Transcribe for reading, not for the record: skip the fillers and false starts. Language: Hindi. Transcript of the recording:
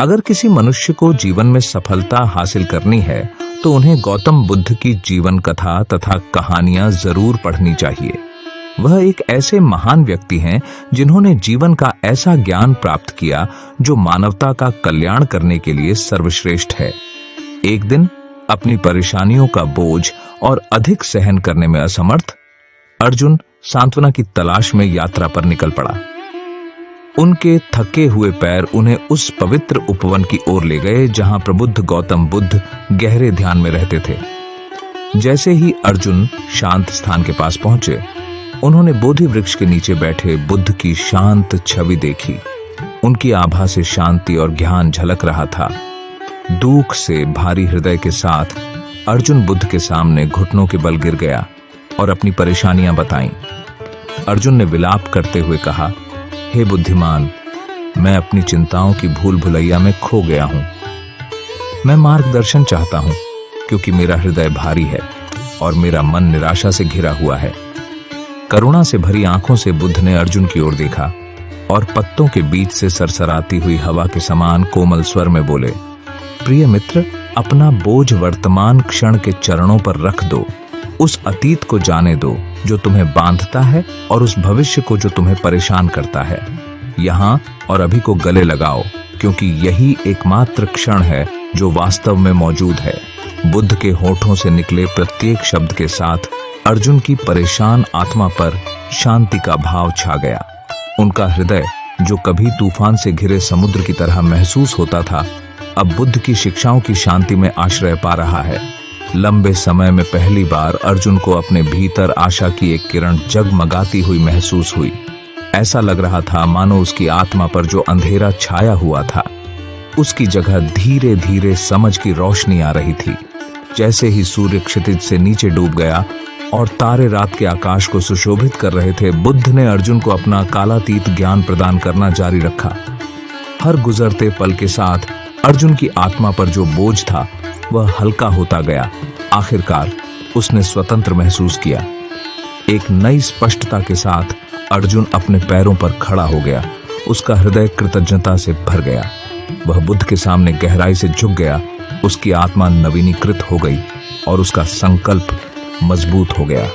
अगर किसी मनुष्य को जीवन में सफलता हासिल करनी है तो उन्हें गौतम बुद्ध की जीवन कथा तथा कहानियां जरूर पढ़नी चाहिए। वह एक ऐसे महान व्यक्ति हैं जिन्होंने जीवन का ऐसा ज्ञान प्राप्त किया जो मानवता का कल्याण करने के लिए सर्वश्रेष्ठ है। एक दिन अपनी परेशानियों का बोझ और अधिक सहन करने में असमर्थ अर्जुन सांत्वना की तलाश में यात्रा पर निकल पड़ा। उनके थके हुए पैर उन्हें उस पवित्र उपवन की ओर ले गए जहां प्रबुद्ध गौतम बुद्ध गहरे ध्यान में रहते थे। जैसे ही अर्जुन शांत स्थान के पास पहुंचे, उन्होंने बोधि वृक्ष के नीचे बैठे बुद्ध की शांत छवि देखी। उनकी आभा से शांति और ज्ञान झलक रहा था। दुख से भारी हृदय के साथ अर्जुन बुद्ध के सामने घुटनों के बल गिर गया और अपनी परेशानियां बताईं। अर्जुन ने विलाप करते हुए कहा, हे बुद्धिमान, मैं अपनी चिंताओं की भूल भुलैया में खो गया हूं। मैं मार्गदर्शन चाहता हूं क्योंकि मेरा हृदय भारी है और मेरा मन निराशा से घिरा हुआ है। करुणा से भरी आंखों से बुद्ध ने अर्जुन की ओर देखा और पत्तों के बीच से सरसराती हुई हवा के समान कोमल स्वर में बोले, प्रिय मित्र, अपना बोझ वर्तमान क्षण के चरणों पर रख दो। उस अतीत को जाने दो जो तुम्हें बांधता है और उस भविष्य को जो तुम्हें परेशान करता है। यहाँ और अभी को गले लगाओ क्योंकि यही एकमात्र क्षण है जो वास्तव में मौजूद है। बुद्ध के होठों से निकले प्रत्येक शब्द के साथ अर्जुन की परेशान आत्मा पर शांति का भाव छा गया। उनका हृदय जो कभी तूफान से घिरे समुद्र की तरह महसूस होता था, अब बुद्ध की शिक्षाओं की शांति में आश्रय पा रहा है। लंबे समय में पहली बार अर्जुन को अपने भीतर आशा की एक किरण जगमगाती हुई महसूस हुई। ऐसा लग रहा था मानो उसकी आत्मा पर जो अंधेरा छाया हुआ था, उसकी जगह धीरे धीरे समझ की रोशनी आ रही थी। जैसे ही सूर्य क्षितिज से नीचे डूब गया और तारे रात के आकाश को सुशोभित कर रहे थे, बुद्ध ने अर्जुन को अपना कालातीत ज्ञान प्रदान करना जारी रखा। हर गुजरते पल के साथ अर्जुन की आत्मा पर जो बोझ था वह हल्का होता गया। आखिरकार उसने स्वतंत्र महसूस किया। एक नई स्पष्टता के साथ अर्जुन अपने पैरों पर खड़ा हो गया। उसका हृदय कृतज्ञता से भर गया। वह बुद्ध के सामने गहराई से झुक गया। उसकी आत्मा नवीनीकृत हो गई और उसका संकल्प मजबूत हो गया।